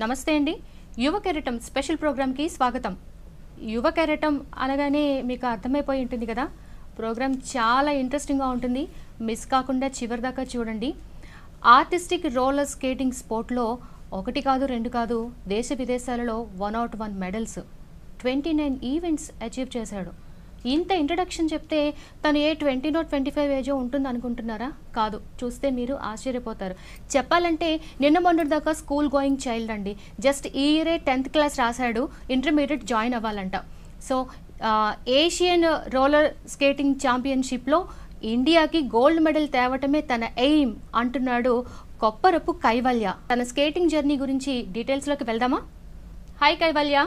నమస్తే అండి. యువ కెరటం స్పెషల్ ప్రోగ్రామ్కి స్వాగతం. యువ కెరటం అనగానే మీకు అర్థమైపోయి ఉంటుంది కదా. ప్రోగ్రామ్ చాలా ఇంట్రెస్టింగ్గా ఉంటుంది. మిస్ కాకుండా చివరి దాకా చూడండి. ఆర్టిస్టిక్ రోలర్ స్కేటింగ్ స్పోర్ట్లో 1 కాదు 2 కాదు దేశ విదేశాలలో 101 మెడల్స్, 29 ఈవెంట్స్ అచీవ్ చేశాడు. ఇంత ఇంట్రడక్షన్ చెప్తే తను ఏ 20 నో 25 ఏజో ఉంటుంది అనుకుంటున్నారా? కాదు, చూస్తే మీరు ఆశ్చర్యపోతారు. చెప్పాలంటే నిన్న మొన్నటి దాకా స్కూల్ గోయింగ్ చైల్డ్ అండి. జస్ట్ ఈ ఇయరే 10th క్లాస్ రాశాడు, ఇంటర్మీడియట్ జాయిన్ అవ్వాలంట. సో ఏషియన్ రోలర్ స్కేటింగ్ ఛాంపియన్షిప్లో ఇండియాకి గోల్డ్ మెడల్ తేవటమే తన ఎయిమ్ అంటున్నాడు కొప్పరపు కైవల్య. తన స్కేటింగ్ జర్నీ గురించి డీటెయిల్స్లోకి వెళ్దామా? హాయ్ కైవల్య.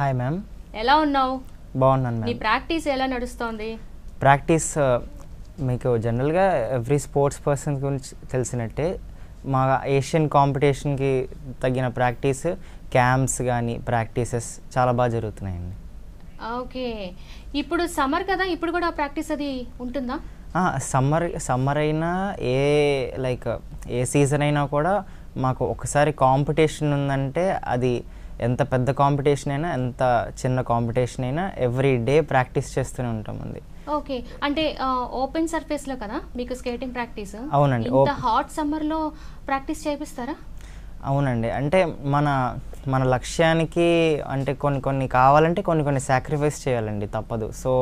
హాయ్ మ్యామ్, ఎలా ఉన్నావు? బాగున్నాను మ్యామ్. నీ ప్రాక్టీస్ ఎలా నడుస్తోంది? ప్రాక్టీస్ మీకు జనరల్గా ఎవ్రీ స్పోర్ట్స్ పర్సన్ గురించి తెలిసినట్టే మా ఏషియన్ కాంపిటీషన్కి తగిన ప్రాక్టీస్, క్యాంప్స్ కానీ ప్రాక్టీసెస్ చాలా బాగా జరుగుతున్నాయండి. ఓకే, ఇప్పుడు సమ్మర్ కదా, ఇప్పుడు కూడా ప్రాక్టీస్ అది ఉంటుందా? సమ్మర్ అయినా ఏ సీజన్ అయినా కూడా మాకు ఒకసారి కాంపిటీషన్ ఉందంటే అది ఎంత పెద్ద కాంపిటీషన్ అయినా ఎంత చిన్న కాంపిటీషన్ అయినా ఎవ్రీ డే ప్రాక్టీస్ చేస్తూనే ఉంటామండి. ఓకే, అంటే ఓపెన్ సర్ఫేస్లో కదా మీకు స్కేటింగ్ ప్రాక్టీస్? అవునండి. ఇంత హాట్ సమ్మర్లో ప్రాక్టీస్ చేపిస్తారా? అవునండి, అంటే మన లక్ష్యానికి అంటే కొన్ని కావాలంటే కొన్ని సాక్రిఫైస్ చేయాలండి, తప్పదు. సో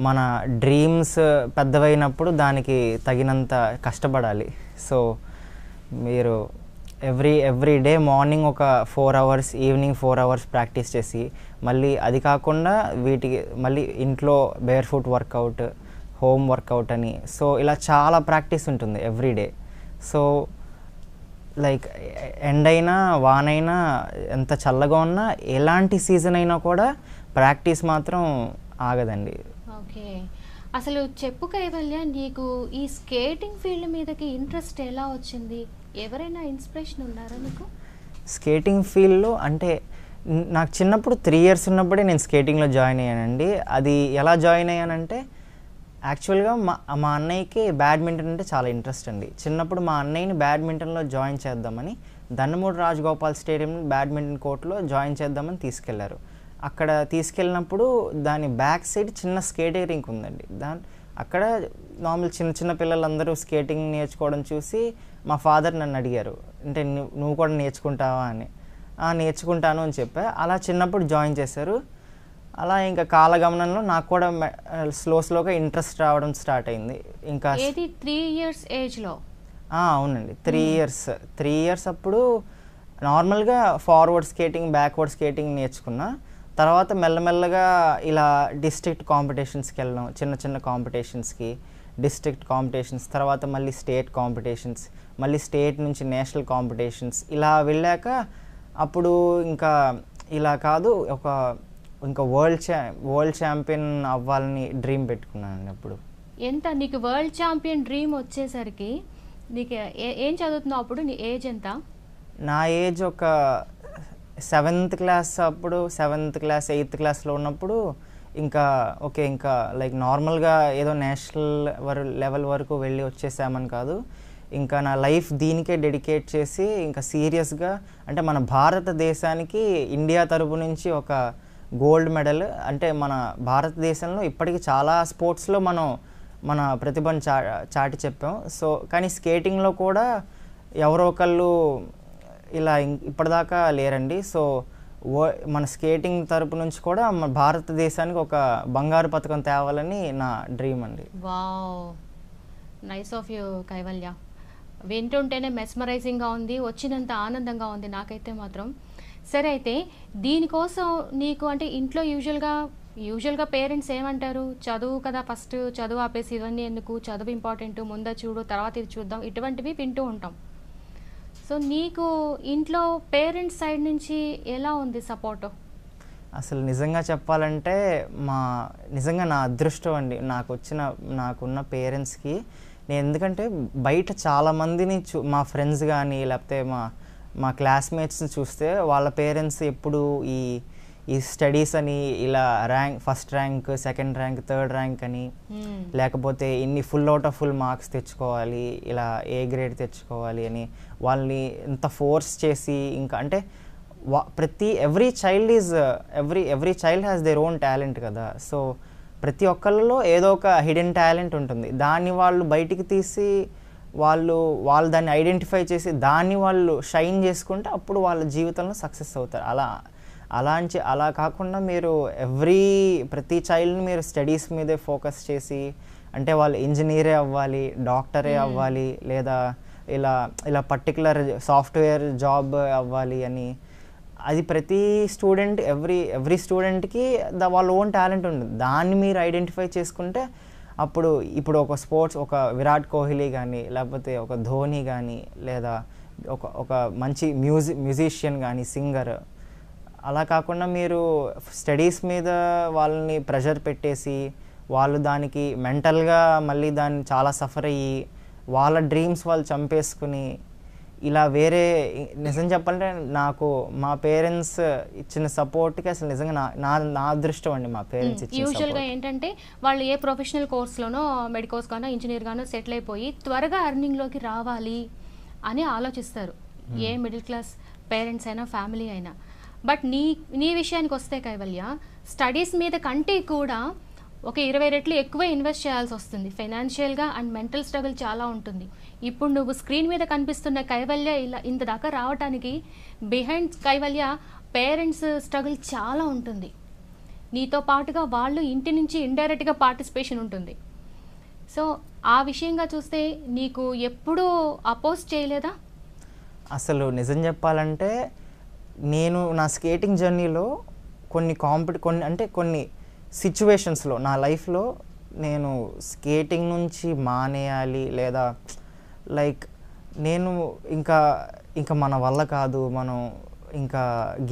మన డ్రీమ్స్ పెద్దవైనప్పుడు దానికి తగినంత కష్టపడాలి. సో మీరు ఎవ్రీ డే మార్నింగ్ ఒక 4 hours, ఈవినింగ్ 4 hours ప్రాక్టీస్ చేసి మళ్ళీ అది కాకుండా వీటికి మళ్ళీ ఇంట్లో bare foot workout, home workout అని, సో ఇలా చాలా ప్రాక్టీస్ ఉంటుంది ఎవ్రీ డే. సో ఎండ్ అయినా వానైనా ఎంత చల్లగా ఉన్నా ఎలాంటి సీజన్ అయినా కూడా ప్రాక్టీస్ మాత్రం ఆగదండి. ఓకే, అసలు చెప్పు కైవల్య, నీకు ఈ స్కేటింగ్ ఫీల్డ్ మీదకి ఇంట్రెస్ట్ ఎలా వచ్చింది? ఎవరైనా ఇన్స్పిరేషన్ ఉన్నారా నీకు? స్కేటింగ్ ఫీల్డ్లో అంటే నాకు చిన్నప్పుడు 3 years ఉన్నప్పుడే నేను స్కేటింగ్లో జాయిన్ అయ్యానండి. అది ఎలా జాయిన్ అయ్యానంటే యాక్చువల్గా మా అన్నయ్యకి బ్యాడ్మింటన్ అంటే చాలా ఇంట్రెస్ట్ అండి. చిన్నప్పుడు మా అన్నయ్యని బ్యాడ్మింటన్లో జాయిన్ చేద్దామని Dhanamudi Rajagopal stadium badminton కోర్ట్లో join చేద్దామని తీసుకెళ్లారు. అక్కడ తీసుకెళ్ళినప్పుడు దాని బ్యాక్ సైడ్ చిన్న స్కేటింగ్ రింక్ ఉందండి. అక్కడ నార్మల్ చిన్న పిల్లలందరూ స్కేటింగ్ నేర్చుకోవడం చూసి మా ఫాదర్ నన్ను అడిగారు, అంటే నువ్వు కూడా నేర్చుకుంటావా అని. నేర్చుకుంటాను అని చెప్పా. అలా చిన్నప్పుడు జాయిన్ చేశారు. అలా ఇంకా కాలగమనంలో నాకు కూడా స్లోగా ఇంట్రెస్ట్ రావడం స్టార్ట్ అయింది. ఇంకా 3 years ఏజ్లో? అవునండి, 3 years అప్పుడు నార్మల్గా ఫార్వర్డ్ స్కేటింగ్, బ్యాక్వర్డ్ స్కేటింగ్ నేర్చుకున్నా. తర్వాత మెల్లమెల్లగా ఇలా డిస్ట్రిక్ట్ కాంపిటీషన్స్కి వెళ్ళడం, చిన్న కాంపిటీషన్స్కి, డిస్ట్రిక్ట్ కాంపిటీషన్స్, తర్వాత మళ్ళీ స్టేట్ కాంపిటీషన్స్, మళ్ళీ స్టేట్ నుంచి నేషనల్ కాంపిటీషన్స్, ఇలా వెళ్ళాక అప్పుడు ఇంకా ఇలా కాదు, ఇంకా వరల్డ్ ఛాంపియన్ అవ్వాలని డ్రీమ్ పెట్టుకున్నానండి. అప్పుడు ఎంత నీకు వరల్డ్ ఛాంపియన్ డ్రీమ్ వచ్చేసరికి నీకు ఏం చదువుతున్నావు అప్పుడు? నీ ఏజ్ ఎంత? నా ఏజ్ ఒక 7th class అప్పుడు, 7th class 8th classలో ఉన్నప్పుడు ఇంకా నార్మల్గా ఏదో నేషనల్ లెవెల్ వరకు వెళ్ళి వచ్చేసామని కాదు, ఇంకా నా లైఫ్ దీనికే డెడికేట్ చేసి ఇంకా సీరియస్గా అంటే మన భారతదేశానికి ఇండియా తరపు నుంచి ఒక గోల్డ్ మెడల్, అంటే మన భారతదేశంలో ఇప్పటికీ చాలా స్పోర్ట్స్లో మన ప్రతిభను చాటి చెప్పాం. సో కానీ స్కేటింగ్లో కూడా ఎవరో ఒకళ్ళు ఇలా ఇప్పటిదాకా లేరండి. సో మన స్కేటింగ్ తరపు నుంచి కూడా మన భారతదేశానికి ఒక బంగారు పథకం తేవాలని నా డ్రీమ్ అండి. Wow, nice of you Kaivalya. వింటుంటేనే మెస్మరైజింగ్గా ఉంది, వచ్చినంత ఆనందంగా ఉంది నాకైతే మాత్రం. సరే, అయితే దీనికోసం నీకు అంటే ఇంట్లో యూజువల్గా పేరెంట్స్ ఏమంటారు? చదువు కదా, ఫస్ట్ చదువు ఆపేసి ఇవన్నీ ఎందుకు, చదువు ఇంపార్టెంట్, ముందు చూడు తర్వాత ఇది చూద్దాం, ఇటువంటివి వింటూ ఉంటాం. సో నీకు ఇంట్లో పేరెంట్స్ సైడ్ నుంచి ఎలా ఉంది సపోర్టు? అసలు నిజంగా చెప్పాలంటే నిజంగా నా అదృష్టం అండి నాకున్న పేరెంట్స్కి. నేను ఎందుకంటే బయట చాలామందిని మా ఫ్రెండ్స్ కానీ లేకపోతే మా క్లాస్మేట్స్ని చూస్తే వాళ్ళ పేరెంట్స్ ఎప్పుడు ఈ స్టడీస్ అని ఇలా first rank, second rank, third rank అని, లేకపోతే ఇన్ని full out of full marks తెచ్చుకోవాలి, ఇలా A grade తెచ్చుకోవాలి అని వాళ్ళని ఎంత ఫోర్స్ చేసి, ఇంకా అంటే every child is every child has their own talent కదా. సో ప్రతి ఒక్కళ్ళలో ఏదో ఒక హిడెన్ టాలెంట్ ఉంటుంది. దాన్ని వాళ్ళు బయటికి తీసి వాళ్ళు దాన్ని ఐడెంటిఫై చేసి దాన్ని వాళ్ళు షైన్ చేసుకుంటే అప్పుడు వాళ్ళ జీవితంలో సక్సెస్ అవుతారు. అలా కాకుండా మీరు ప్రతి చైల్డ్ని మీరు స్టడీస్ మీదే ఫోకస్ చేసి, అంటే వాళ్ళు ఇంజనీరే అవ్వాలి, డాక్టరే అవ్వాలి, లేదా ఇలా పర్టికులర్ సాఫ్ట్వేర్ జాబ్ అవ్వాలి అని, అది ప్రతి స్టూడెంట్ ఎవ్రీ స్టూడెంట్కి వాళ్ళ ఓన్ టాలెంట్ ఉంటుంది. దాన్ని మీరు ఐడెంటిఫై చేసుకుంటే ఇప్పుడు ఒక విరాట్ కోహ్లీ కానీ, లేకపోతే ఒక ధోని కానీ, లేదా ఒక మంచి మ్యూజిషియన్ కానీ, సింగర్, అలా కాకుండా మీరు స్టడీస్ మీద వాళ్ళని ప్రెషర్ పెట్టేసి వాళ్ళు దానికి మెంటల్గా మళ్ళీ దాన్ని చాలా సఫర్ అయ్యి వాళ్ళ డ్రీమ్స్ వాళ్ళు చంపేసుకుని ఇలా నిజం చెప్పాలంటే నాకు మా పేరెంట్స్ ఇచ్చిన సపోర్ట్కి అసలు నిజంగా నా అదృష్టం అండి మా పేరెంట్స్ ఇచ్చిన. యూజువల్గా ఏంటంటే వాళ్ళు ఏ ప్రొఫెషనల్ కోర్స్లోనో మెడికోస్ గానో ఇంజనీర్ గానో సెటిల్ అయిపోయి త్వరగా అర్నింగ్లోకి రావాలి అని ఆలోచిస్తారు, ఏ మిడిల్ క్లాస్ పేరెంట్స్ అయినా ఫ్యామిలీ అయినా. బట్ నీ విషయానికి వస్తే కైవల్య, స్టడీస్ మీద కంటే కూడా ఒక 20 రెట్లు ఎక్కువ ఇన్వెస్ట్ చేయాల్సి వస్తుంది ఫైనాన్షియల్గా, అండ్ మెంటల్ స్ట్రగుల్ చాలా ఉంటుంది. ఇప్పుడు నువ్వు స్క్రీన్ మీద కనిపిస్తున్న కైవల్య ఇంత దాకా రావడానికి బిహైండ్ కైవల్య పేరెంట్స్ స్ట్రగుల్ చాలా ఉంటుంది. నీతో పాటుగా వాళ్ళు ఇంటి నుంచి ఇండైరెక్ట్గా పార్టిసిపేషన్ ఉంటుంది. సో ఆ విషయంగా చూస్తే నీకు ఎప్పుడూ అపోజ్ చేయలేదా? అసలు నిజం చెప్పాలంటే నేను నా స్కేటింగ్ జర్నీలో కొన్ని సిచ్యువేషన్స్లో నా లైఫ్లో నేను స్కేటింగ్ నుంచి మానేయాలి, లేదా నేను ఇంకా మన వల్ల కాదు, మనం ఇంకా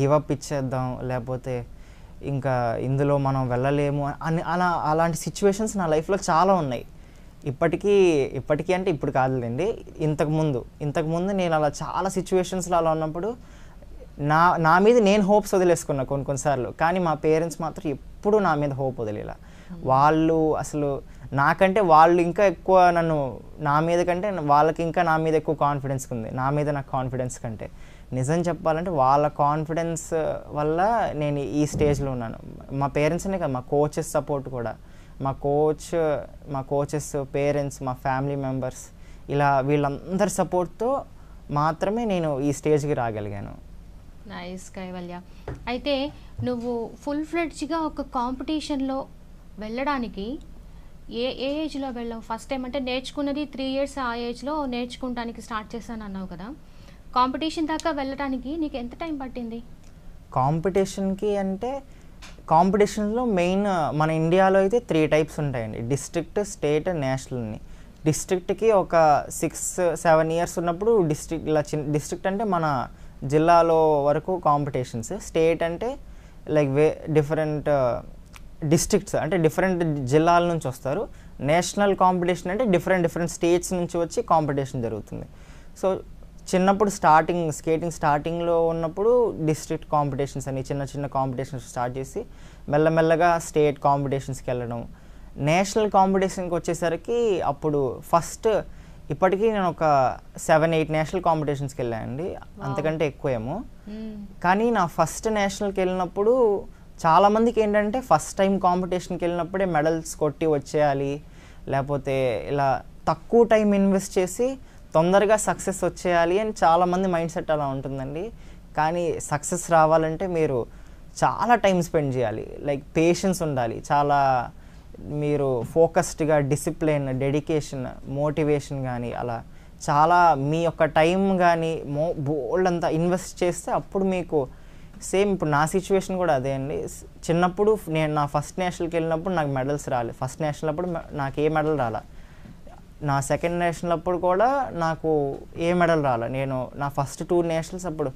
గివప్ ఇచ్చేద్దాం, లేకపోతే ఇంకా ఇందులో మనం వెళ్ళలేము అని అలాంటి సిచ్యువేషన్స్ నా లైఫ్లో చాలా ఉన్నాయి. ఇప్పటికీ అంటే ఇప్పుడు కాదులేండి, ఇంతకుముందు నేను అలా చాలా సిచ్యువేషన్స్లో అలా ఉన్నప్పుడు నా మీద నేను హోప్స్ వదిలేసుకున్నా కొన్నిసార్లు. కానీ మా పేరెంట్స్ మాత్రం ఎప్పుడూ నా మీద హోప్ వదిలేలా. వాళ్ళు అసలు నాకంటే వాళ్ళు ఇంకా ఎక్కువ నా మీద కంటే వాళ్ళకి ఇంకా నా మీద ఎక్కువ కాన్ఫిడెన్స్ ఉంది, నా మీద నాకు కాన్ఫిడెన్స్ కంటే. నిజం చెప్పాలంటే వాళ్ళ కాన్ఫిడెన్స్ వల్ల నేను ఈ స్టేజ్లో ఉన్నాను. మా పేరెంట్స్నే కాదు, మా కోచెస్ సపోర్ట్ కూడా, మా కోచెస్, పేరెంట్స్, మా ఫ్యామిలీ మెంబర్స్, ఇలా వీళ్ళందరి సపోర్ట్తో మాత్రమే నేను ఈ స్టేజ్కి రాగలిగాను. నైస్ కైవల్య. అయితే నువ్వు ఫుల్ ఫ్లెడ్జ్గా ఒక కాంపిటీషన్లో వెళ్ళడానికి ఏ ఏజ్లో వెళ్ళావు? ఫస్ట్ టైం అంటే నేర్చుకున్నది 3 years, ఆ ఏజ్లో నేర్చుకోవడానికి స్టార్ట్ చేశాను అన్నావు కదా. కాంపిటీషన్ దాకా వెళ్ళడానికి నీకు ఎంత టైం పట్టింది? కాంపిటీషన్కి అంటే కాంపిటీషన్లో మెయిన్ మన ఇండియాలో అయితే 3 types ఉంటాయండి: డిస్ట్రిక్ట్, స్టేట్, నేషనల్ని. డిస్ట్రిక్ట్కి ఒక 6-7 years ఉన్నప్పుడు డిస్ట్రిక్ట్ అంటే మన జిల్లాలో వరకు కాంపిటీషన్స్. స్టేట్ అంటే డిఫరెంట్ డిస్ట్రిక్ట్స్ అంటే డిఫరెంట్ జిల్లాల నుంచి వస్తారు. నేషనల్ కాంపిటీషన్ అంటే డిఫరెంట్ స్టేట్స్ నుంచి వచ్చి కాంపిటీషన్ జరుగుతుంది. సో చిన్నప్పుడు స్కేటింగ్ స్టార్టింగ్లో ఉన్నప్పుడు డిస్ట్రిక్ట్ కాంపిటీషన్స్ అని చిన్న కాంపిటీషన్స్ స్టార్ట్ చేసి మెల్లమెల్లగా స్టేట్ కాంపిటీషన్స్కి వెళ్ళడం. నేషనల్ కాంపిటీషన్కి వచ్చేసరికి అప్పుడు ఇప్పటికీ నేను ఒక 7-8 నేషనల్ కాంపిటీషన్స్కి వెళ్ళానండి, అంతకంటే ఎక్కువేమో. కానీ నా ఫస్ట్ నేషనల్కి వెళ్ళినప్పుడు చాలామందికి ఏంటంటే ఫస్ట్ టైం కాంపిటీషన్కి వెళ్ళినప్పుడే మెడల్స్ కొట్టి వచ్చేయాలి, లేకపోతే ఇలా తక్కువ టైం ఇన్వెస్ట్ చేసి తొందరగా సక్సెస్ వచ్చేయాలి అని చాలామంది మైండ్ సెట్ అలా ఉంటుందండి. కానీ సక్సెస్ రావాలంటే మీరు చాలా టైం స్పెండ్ చేయాలి, పేషెన్స్ ఉండాలి, చాలా మీరు ఫోకస్డ్గా, డిసిప్లిన్, డెడికేషన్, మోటివేషన్ కానీ అలా చాలా మీ యొక్క టైం కానీ బోల్డ్ అంతా ఇన్వెస్ట్ చేస్తే అప్పుడు మీకు సేమ్ ఇప్పుడు నా సిచ్యువేషన్ కూడా అదే అండి. చిన్నప్పుడు నేను నా ఫస్ట్ నేషనల్కి వెళ్ళినప్పుడు నాకు మెడల్స్ రాలేదు. ఫస్ట్ నేషనల్ అప్పుడు నాకు ఏ మెడల్ రాలా. నా సెకండ్ నేషనల్ అప్పుడు కూడా నాకు ఏ మెడల్ రాలా. నేను నా ఫస్ట్ 2 నేషనల్స్ అప్పుడు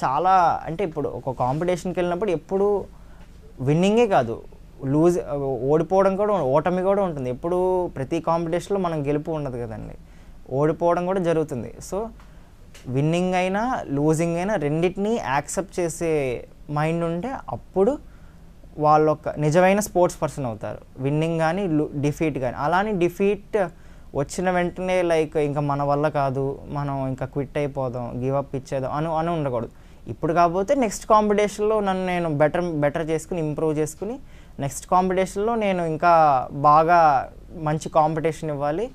చాలా అంటే ఇప్పుడు ఒక కాంపిటీషన్కి వెళ్ళినప్పుడు ఎప్పుడు విన్నింగే కాదు, ఓటమి కూడా ఉంటుంది. ఎప్పుడు ప్రతి కాంపిటీషన్లో మనం గెలుపు ఉండదు కదండి, ఓడిపోవడం కూడా జరుగుతుంది. సో విన్నింగ్ అయినా లూజింగ్ అయినా రెండింటినీ యాక్సెప్ట్ చేసే మైండ్ ఉంటే అప్పుడు వాళ్ళు ఒక నిజమైన స్పోర్ట్స్ పర్సన్ అవుతారు. విన్నింగ్ కానీ డిఫీట్ కానీ. అలానే డిఫీట్ వచ్చిన వెంటనే ఇంకా మన వల్ల కాదు, మనం ఇంకా క్విట్ అయిపోదాం, గివ్ అప్ ఇచ్చేద్దాం అని ఉండకూడదు. ఇప్పుడు కాకపోతే నెక్స్ట్ కాంపిటీషన్లో నన్ను నేను బెటర్ చేసుకుని ఇంప్రూవ్ చేసుకుని నెక్స్ట్ కాంపిటీషన్లో నేను ఇంకా బాగా మంచి కాంపిటీషన్ ఇవ్వాలి,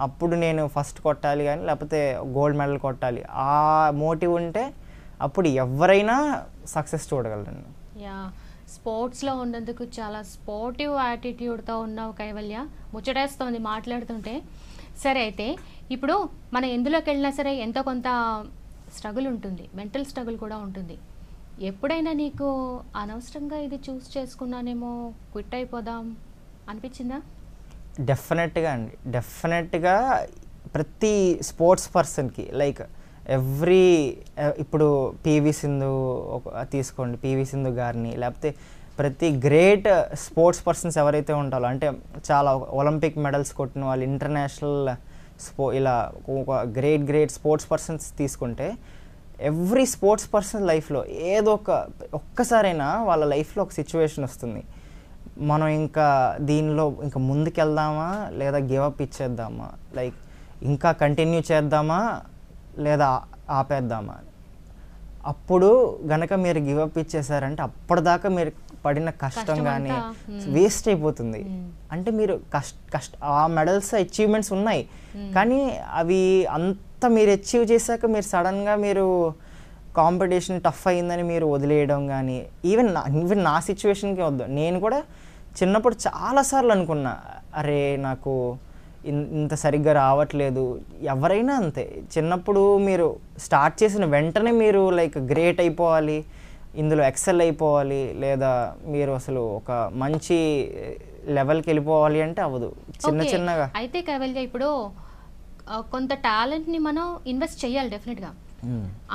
అప్పుడు నేను ఫస్ట్ కొట్టాలి కానీ లేకపోతే గోల్డ్ మెడల్ కొట్టాలి, ఆ మోటివ్ ఉంటే అప్పుడు ఎవరైనా సక్సెస్ చూడగలరండి. యా, స్పోర్ట్స్లో ఉన్నందుకు చాలా స్పోర్టివ్ యాటిట్యూడ్తో ఉన్నావు కైవల్య, ముచ్చటేస్తోంది మాట్లాడుతుంటే. సరే, అయితే ఇప్పుడు మనం ఎందులోకి వెళ్ళినా సరే ఎంతో కొంత స్ట్రగుల్ ఉంటుంది, మెంటల్ స్ట్రగుల్ కూడా ఉంటుంది. ఎప్పుడైనా నీకు అనవసరంగా ఇది చూస్ చేసుకున్నానేమో, క్విట్ అయిపోదాం అనిపించిందా? డెఫినెట్గా అండి, డెఫినెట్గా ప్రతి స్పోర్ట్స్ పర్సన్కి లైక్ ఇప్పుడు పివి సింధు తీసుకోండి, పివి సింధు గారిని, లేకపోతే ప్రతి గ్రేట్ స్పోర్ట్స్ పర్సన్స్ ఎవరైతే ఉంటారో, అంటే చాలా ఒలింపిక్ మెడల్స్ కొట్టిన వాళ్ళు, ఇంటర్నేషనల్ ఇలా ఒక గ్రేట్ స్పోర్ట్స్ పర్సన్స్ తీసుకుంటే ఎవ్రీ స్పోర్ట్స్ పర్సన్ లైఫ్లో ఏదో ఒక్కసారైనా వాళ్ళ లైఫ్లో ఒక సిచ్యువేషన్ వస్తుంది, మనం ఇంకా దీనిలో ఇంకా ముందుకెళ్దామా లేదా గివప్ ఇచ్చేద్దామా, లైక్ ఇంకా కంటిన్యూ చేద్దామా లేదా ఆపేద్దామా. అప్పుడు గనక మీరు గివప్ ఇచ్చేసారంటే అప్పటిదాకా మీరు పడిన కష్టం కానీ వేస్ట్ అయిపోతుంది. అంటే మీరు ఆ మెడల్స్ అచీవ్మెంట్స్ ఉన్నాయి కానీ అవి అంతా మీరు అచీవ్ చేశాక మీరు సడన్గా మీరు కాంపిటీషన్ టఫ్ అయిందని మీరు వదిలేయడం కానీ, ఈవెన్ నా సిచ్యువేషన్కి వద్దు, నేను కూడా చిన్నప్పుడు చాలాసార్లు అనుకున్నా, అరే నాకు ఇంత సరిగ్గా రావట్లేదు. ఎవరైనా అంతే, చిన్నప్పుడు మీరు స్టార్ట్ చేసిన వెంటనే మీరు లైక్ గ్రేట్ అయిపోవాలి, ఇందులో ఎక్సెల్ అయిపోవాలి, లేదా మీరు అసలు ఒక మంచి లెవెల్కి వెళ్ళిపోవాలి అంటే అవ్వదు, చిన్నగా. అయితే కైవల్య, ఇప్పుడు కొంత టాలెంట్ని మనం ఇన్వెస్ట్ చేయాలి డెఫినెట్గా.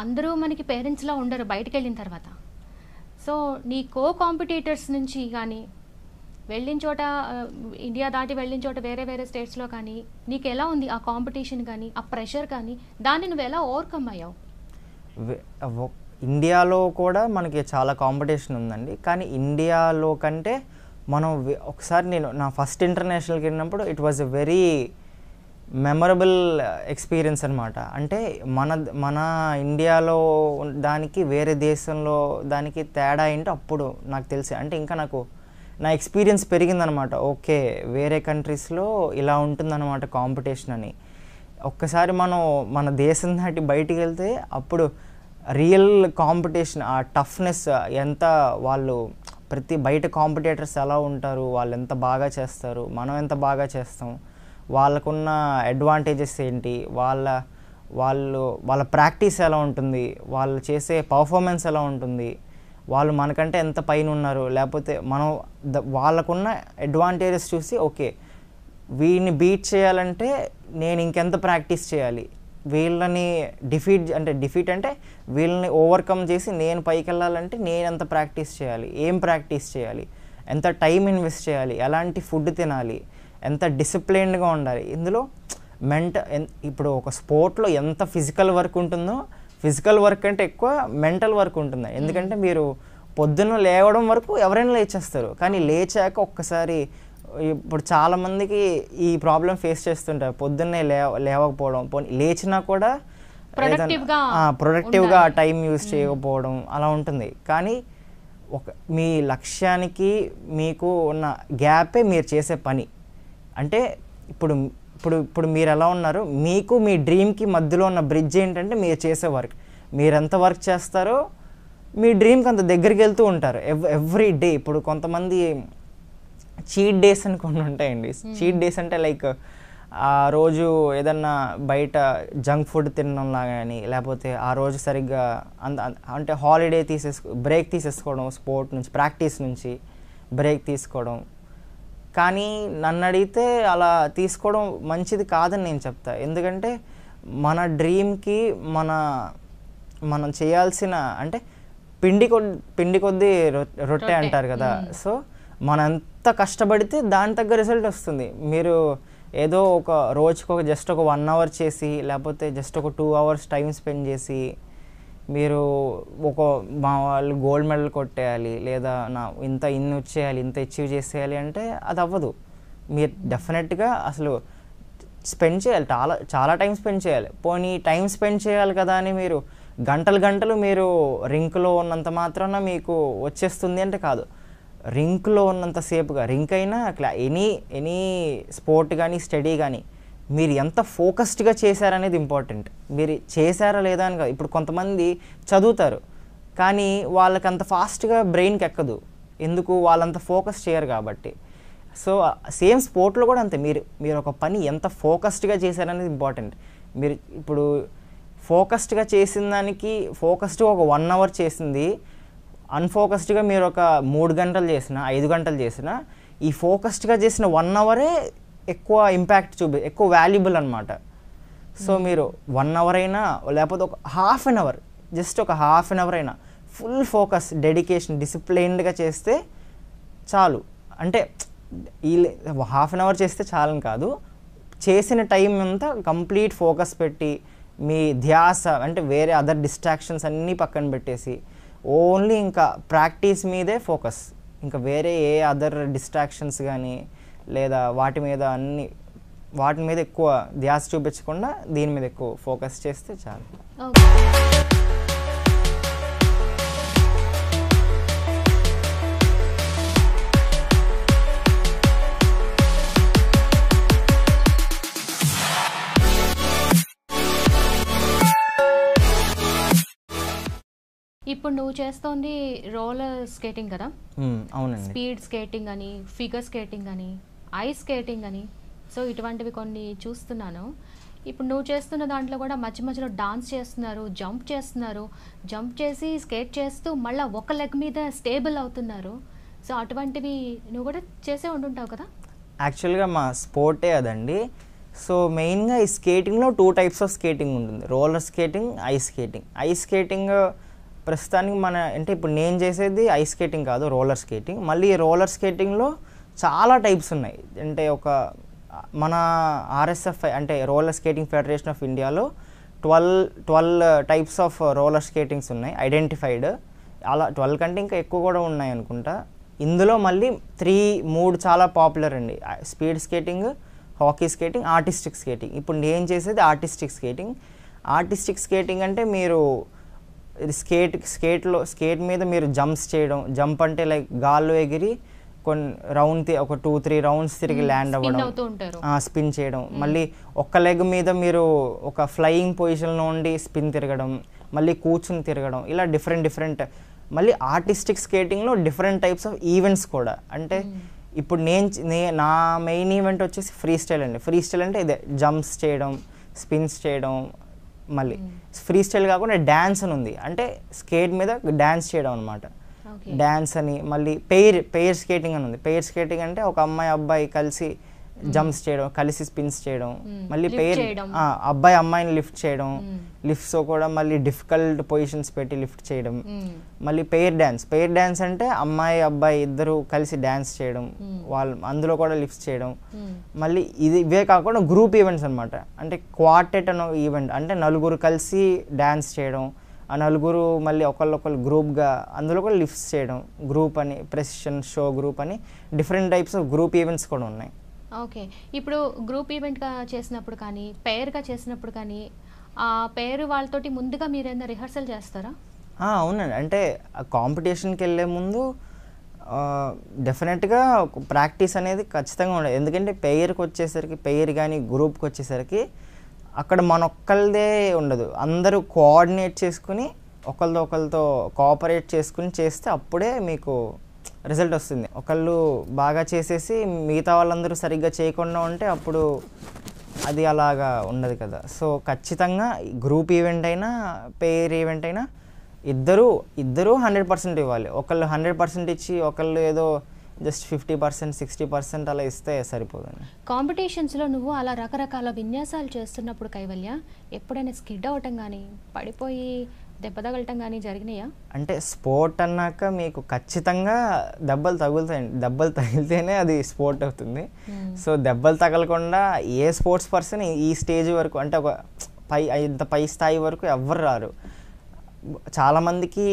అందరూ మనకి పేరెంట్స్లా ఉండరు బయటకు వెళ్ళిన తర్వాత. సో నీ కాంపిటీటర్స్ నుంచి కానీ, వెళ్ళిన చోట ఇండియా దాటి వెళ్ళిన చోట వేరే స్టేట్స్లో కానీ నీకు ఎలా ఉంది ఆ కాంపిటీషన్ కానీ, ఆ ప్రెషర్ కానీ, దాన్ని నువ్వు ఎలా ఓవర్కమ్ అయ్యావు? ఇండియాలో కూడా మనకి చాలా కాంపిటీషన్ ఉందండి, కానీ ఇండియాలో కంటే మనం ఒకసారి నేను నా ఫస్ట్ ఇంటర్నేషనల్కి వెళ్ళినప్పుడు it was a very memorable experience అనమాట. అంటే మన ఇండియాలో దానికి వేరే దేశంలో దానికి తేడా ఏంటో అప్పుడు నాకు తెలిసి, అంటే ఇంకా నాకు నా ఎక్స్పీరియన్స్ పెరిగిందనమాట. ఓకే, వేరే కంట్రీస్లో ఇలా ఉంటుందన్నమాట కాంపిటీషన్ అని. ఒక్కసారి మనం మన దేశం దాటి బయటికి వెళ్తే అప్పుడు రియల్ కాంపిటీషన్, ఆ టఫ్నెస్ ఎంత, వాళ్ళు ప్రతి బయట కాంపిటేటర్స్ ఎలా ఉంటారు, వాళ్ళు ఎంత బాగా చేస్తారు, మనం ఎంత బాగా చేస్తాం, వాళ్ళకున్న అడ్వాంటేజెస్ ఏంటి, వాళ్ళ ప్రాక్టీస్ ఎలా ఉంటుంది, వాళ్ళు చేసే పర్ఫార్మెన్స్ ఎలా ఉంటుంది, వాళ్ళు మనకంటే ఎంత పైన ఉన్నారు, లేకపోతే మనం వాళ్ళకున్న అడ్వాంటేజెస్ చూసి ఓకే వీళ్ళని బీట్ చేయాలంటే నేను ఇంకెంత ప్రాక్టీస్ చేయాలి, వీళ్ళని డిఫీట్ అంటే వీళ్ళని ఓవర్కమ్ చేసి నేను పైకి వెళ్ళాలంటే నేను ఎంత ప్రాక్టీస్ చేయాలి, ఏం ప్రాక్టీస్ చేయాలి, ఎంత టైం ఇన్వెస్ట్ చేయాలి, ఎలాంటి ఫుడ్ తినాలి, ఎంత డిసిప్లైన్డ్గా ఉండాలి. ఇందులో ఇప్పుడు ఒక స్పోర్ట్లో ఎంత ఫిజికల్ వర్క్ ఉంటుందో, ఫిజికల్ వర్క్ అంటే ఎక్కువ మెంటల్ వర్క్ ఉంటుంది. ఎందుకంటే మీరు పొద్దున్న లేవడం వరకు ఎవరైనా లేచేస్తారు, కానీ లేచాక ఒక్కసారి, ఇప్పుడు చాలామందికి ఈ ప్రాబ్లం ఫేస్ చేస్తుంటారు, పొద్దున్నే లేవకపోవడం, లేచినా కూడా ప్రొడక్టివ్గా టైం యూజ్ చేయకపోవడం అలా ఉంటుంది. కానీ మీ లక్ష్యానికి మీకు ఉన్న గ్యాపే మీరు చేసే పని. అంటే ఇప్పుడు మీరు ఎలా ఉన్నారు, మీకు మీ డ్రీమ్కి మధ్యలో ఉన్న బ్రిడ్జ్ ఏంటంటే మీరు చేసే వర్క్. మీరు ఎంత వర్క్ చేస్తారో మీ డ్రీమ్కి అంత దగ్గరికి వెళ్తూ ఉంటారు ఎవ్రీ డే. ఇప్పుడు కొంతమంది చీట్ డేస్ అని కొన్ని ఉంటాయండి. చీట్ డేస్ అంటే లైక్ ఆ రోజు ఏదన్నా బయట జంక్ ఫుడ్ తినడంలా కానీ, లేకపోతే ఆ రోజు సరిగ్గా అంటే హాలిడే బ్రేక్ తీసేసుకోవడం, స్పోర్ట్ నుంచి ప్రాక్టీస్ నుంచి బ్రేక్ తీసుకోవడం. కానీ నన్ను అడిగితే అలా తీసుకోవడం మంచిది కాదని నేను చెప్తా. ఎందుకంటే మన డ్రీమ్కి మనం చేయాల్సిన, అంటే పిండి కొద్దీ రొట్టె అంటారు కదా. సో మనం ఎంత కష్టపడితే దాని తగ్గ రిజల్ట్ వస్తుంది. మీరు ఏదో ఒక రోజుకు జస్ట్ ఒక 1 hour చేసి, లేకపోతే జస్ట్ ఒక 2 hours టైం స్పెండ్ చేసి మీరు మా వాళ్ళు గోల్డ్ మెడల్ కొట్టేయాలి, లేదా ఇన్ని వచ్చేయాలి, ఇంత అచీవ్ చేసేయాలి అంటే అది అవ్వదు. మీరు డెఫినెట్గా అసలు స్పెండ్ చేయాలి, చాలా టైం స్పెండ్ చేయాలి. పోనీ టైం స్పెండ్ చేయాలి కదా అని మీరు గంటలు గంటలు మీరు రింక్లో ఉన్నంత మాత్రాన మీకు వచ్చేస్తుంది అంటే కాదు. రింక్లో ఉన్నంతసేపుగా రింక్ అయినా ఎనీ స్పోర్ట్ కానీ స్టడీ కానీ మీరు ఎంత ఫోకస్డ్గా చేశారనేది ఇంపార్టెంట్. మీరు చేశారా లేదా అని కాదు. ఇప్పుడు కొంతమంది చదువుతారు కానీ వాళ్ళకి అంత ఫాస్ట్గా బ్రెయిన్కి ఎక్కదు, ఎందుకు వాళ్ళంత ఫోకస్ చేయరు కాబట్టి. సో సేమ్ స్పోర్ట్లో కూడా అంతే, మీరు ఒక పని ఎంత ఫోకస్డ్గా చేశారనేది ఇంపార్టెంట్. మీరు ఇప్పుడు ఫోకస్డ్గా చేసిన దానికి ఫోకస్డ్గా ఒక 1 hour చేసింది, అన్ఫోకస్డ్గా మీరు ఒక 3 గంటలు చేసినా 5 గంటలు చేసినా ఈ ఫోకస్డ్గా చేసిన 1 hour ఎక్కువ ఇంపాక్ట్ ఎక్కువ వాల్యుబుల్ అనమాట. సో మీరు 1 hour అయినా లేకపోతే ఒక ½ an hour, జస్ట్ ఒక ½ an hour అయినా ఫుల్ ఫోకస్, డెడికేషన్, డిసిప్లైన్డ్గా చేస్తే చాలు. అంటే ఈ ½ an hour చేస్తే చాలని కాదు, చేసిన టైం అంతా కంప్లీట్ ఫోకస్ పెట్టి మీ ధ్యాస అంటే వేరే అదర్ డిస్ట్రాక్షన్స్ అన్నీ పక్కన పెట్టేసి ఓన్లీ ఇంకా ప్రాక్టీస్ మీదే ఫోకస్, ఇంకా వేరే ఏ అదర్ డిస్ట్రాక్షన్స్ కానీ లేదా వాటి మీద ఎక్కువ ధ్యాస చూపించకుండా దీని మీద ఎక్కువ ఫోకస్ చేస్తే చాలు. ఇప్పుడు నువ్వు చేస్తోంది రోలర్ స్కేటింగ్ కదా? అవునండి. స్పీడ్ స్కేటింగ్ అని, ఫిగర్ స్కేటింగ్ అని, ఐస్ స్కేటింగ్ అని, సో ఇటువంటివి కొన్ని చూస్తున్నాను. ఇప్పుడు నువ్వు చేస్తున్న దాంట్లో కూడా మధ్య మధ్యలో డాన్స్ చేస్తున్నారు, జంప్ చేసి స్కేట్ చేస్తూ మళ్ళీ ఒక లెగ్ మీద స్టేబుల్ అవుతున్నారు. సో అటువంటివి నువ్వు కూడా చేసే ఉంటుంటావు కదా? యాక్చువల్గా మా స్పోర్టే అదండి. సో మెయిన్గా ఈ స్కేటింగ్లో 2 types ఆఫ్ స్కేటింగ్ ఉంటుంది, roller skating, ice skating. Ice skating ప్రస్తుతానికి అంటే ఇప్పుడు నేను చేసేది ఐస్ స్కేటింగ్ కాదు, రోలర్ స్కేటింగ్. మళ్ళీ రోలర్ స్కేటింగ్లో చాలా టైప్స్ ఉన్నాయి. అంటే మన RSFI అంటే రోలర్ స్కేటింగ్ ఫెడరేషన్ ఆఫ్ ఇండియాలో 12 types ఆఫ్ రోలర్ స్కేటింగ్స్ ఉన్నాయి ఐడెంటిఫైడ్. అలా 12 కంటే ఇంకా ఎక్కువ కూడా ఉన్నాయి అనుకుంటా. ఇందులో మళ్ళీ 3 చాలా పాపులర్ అండి, speed skating, hockey skating, artistic skating. ఇప్పుడు నేను చేసేది ఆర్టిస్టిక్ స్కేటింగ్. ఆర్టిస్టిక్ స్కేటింగ్ అంటే మీరు స్కేట్ మీద మీరు జంప్ అంటే లైక్ గాల్లో ఎగిరి ఒక 2-3 rounds తిరిగి ల్యాండ్ అవ్వడం, స్పిన్ చేయడం, మళ్ళీ ఒక్క లెగ్ మీద మీరు ఒక ఫ్లయింగ్ పొజిషన్లో ఉండి స్పిన్ తిరగడం, మళ్ళీ కూర్చుని తిరగడం, ఇలా డిఫరెంట్. మళ్ళీ ఆర్టిస్టిక్ స్కేటింగ్లో డిఫరెంట్ టైప్స్ ఆఫ్ ఈవెంట్స్ కూడా. అంటే ఇప్పుడు నా మెయిన్ ఈవెంట్ వచ్చేసి ఫ్రీ స్టైల్ అండి. ఫ్రీ స్టైల్ అంటే ఇదే జంప్స్ చేయడం, స్పిన్స్ చేయడం. మళ్ళీ ఫ్రీ స్టైల్ కాకుండా డ్యాన్స్ అని ఉంది, అంటే స్కేట్ మీద డ్యాన్స్ చేయడం అనమాట, డ్యాన్స్ అని. మళ్ళీ పెయిర్ స్కేటింగ్ అని ఉంది. పెయిర్ స్కేటింగ్ అంటే ఒక అమ్మాయి అబ్బాయి కలిసి జంప్స్ చేయడం, కలిసి స్పిన్స్ చేయడం. మళ్ళీ అబ్బాయి అమ్మాయిని లిఫ్ట్ చేయడం, లిఫ్ట్స్ కూడా మళ్ళీ డిఫికల్ట్ పొజిషన్స్ పెట్టి లిఫ్ట్ చేయడం. మళ్ళీ పెయిర్ డ్యాన్స్ అంటే అమ్మాయి అబ్బాయి ఇద్దరు కలిసి డ్యాన్స్ చేయడం, అందులో కూడా లిఫ్ట్స్ చేయడం. మళ్ళీ ఇవే కాకుండా గ్రూప్ ఈవెంట్స్ అనమాట, అంటే క్వార్టెట్ అనే ఈవెంట్, అంటే 4 కలిసి డ్యాన్స్ చేయడం. ఆ 4 మళ్ళీ ఒకళ్ళు గ్రూప్గా అందులో కూడా లిఫ్ట్స్ చేయడం, గ్రూప్ అని, ప్రెసిషన్ షో గ్రూప్ అని different types of group events కూడా ఉన్నాయి. ఓకే, ఇప్పుడు గ్రూప్ ఈవెంట్గా చేసినప్పుడు కానీ పెయిర్గా చేసినప్పుడు కానీ ఆ పెయిర్ వాళ్ళతోటి ముందుగా మీరు ఏమైనా రిహర్సల్ చేస్తారా? అవునండి, అంటే కాంపిటీషన్కి వెళ్ళే ముందు డెఫినెట్గా ప్రాక్టీస్ అనేది ఖచ్చితంగా ఉండదు. ఎందుకంటే పెయిర్ కానీ గ్రూప్కి వచ్చేసరికి అక్కడ మనొక్కళ్ళదే ఉండదు, అందరూ కోఆర్డినేట్ చేసుకుని ఒకరితో కోఆపరేట్ చేసుకుని చేస్తే అప్పుడే మీకు రిజల్ట్ వస్తుంది. ఒకళ్ళు బాగా చేసేసి మిగతా వాళ్ళందరూ సరిగ్గా చేయకుండా ఉంటే అప్పుడు అది అలాగా ఉండదు కదా. సో ఖచ్చితంగా గ్రూప్ ఈవెంట్ అయినా పెయిర్ ఈవెంట్ అయినా ఇద్దరు 100% ఇవ్వాలి. ఒకళ్ళు 100% ఇచ్చి ఒకళ్ళు ఏదో జస్ట్ 50%, 60% అలా ఇస్తే సరిపోదండి. కాంపిటీషన్స్లో నువ్వు అలా రకరకాల విన్యాసాలు చేస్తున్నప్పుడు కైవల్య ఎప్పుడైనా స్కిడ్ అవ్వటం కానీ పడిపోయి దెబ్బ తగలటం కానీ జరిగినాయా? అంటే స్పోర్ట్ అన్నాక మీకు ఖచ్చితంగా దెబ్బలు తగులుతాయండి, దెబ్బలు తగిలితేనే అది స్పోర్ట్ అవుతుంది. సో దెబ్బలు తగలకుండా ఏ స్పోర్ట్స్ పర్సన్ ఈ స్టేజ్ వరకు, అంటే ఇంత పై స్థాయి వరకు ఎవ్వరు రారు. చాలామందికి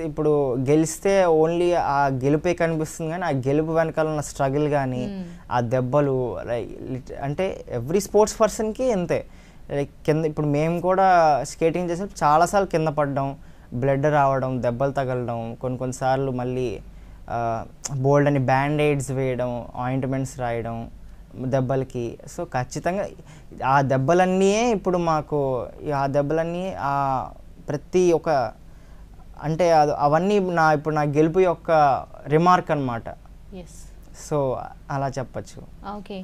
ఇప్పుడు గెలిస్తే ఓన్లీ ఆ గెలుపే కనిపిస్తుంది, కానీ ఆ గెలుపు వెనకాల ఉన్న స్ట్రగుల్ కానీ ఆ దెబ్బలు, అంటే ఎవ్రీ స్పోర్ట్స్ పర్సన్కి అంతే. లైక్ కింద ఇప్పుడు మేము కూడా స్కేటింగ్ చేసేటప్పుడు చాలాసార్లు కింద పడడం, బ్లడ్ రావడం, దెబ్బలు తగలడం, కొన్నిసార్లు మళ్ళీ బోల్డ్ అని బ్యాండేడ్స్ వేయడం, ఆయింట్మెంట్స్ రాయడం దెబ్బలకి. సో ఖచ్చితంగా ఆ దెబ్బలన్నీ ఇప్పుడు మాకు ఆ దెబ్బలన్నీ ప్రతి ఒక్క అంటే అవన్నీ ఇప్పుడు నా గెలుపు యొక్క రిమార్క్ అనమాట. సో అలా చెప్పచ్చు. ఓకే.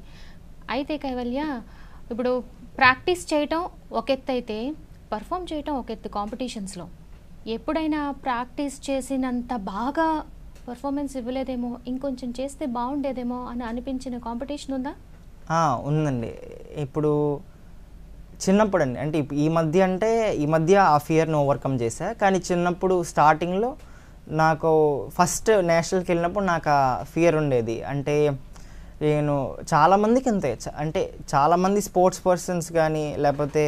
అయితే కైవల్య, ఇప్పుడు ప్రాక్టీస్ చేయటం ఒక ఎత్తు అయితే పర్ఫామ్ చేయటం ఒక ఎత్తు కాంపిటీషన్స్లో. ఎప్పుడైనా ప్రాక్టీస్ చేసినంత బాగా పర్ఫార్మెన్స్ ఇవ్వలేదేమో, ఇంకొంచెం చేస్తే బాగుండేదేమో అని అనిపించిన కాంపిటీషన్ ఉందా? ఉందండి. ఇప్పుడు చిన్నప్పుడు అండి, అంటే ఈ మధ్య ఆ ఫియర్ని ఓవర్కమ్ చేశా. కానీ చిన్నప్పుడు స్టార్టింగ్లో నాకు ఫస్ట్ నేషనల్కి వెళ్ళినప్పుడు నాకు ఆ ఫియర్ ఉండేది. అంటే నేను చాలామందికి అంతే, అంటే చాలామంది స్పోర్ట్స్ పర్సన్స్ కానీ లేకపోతే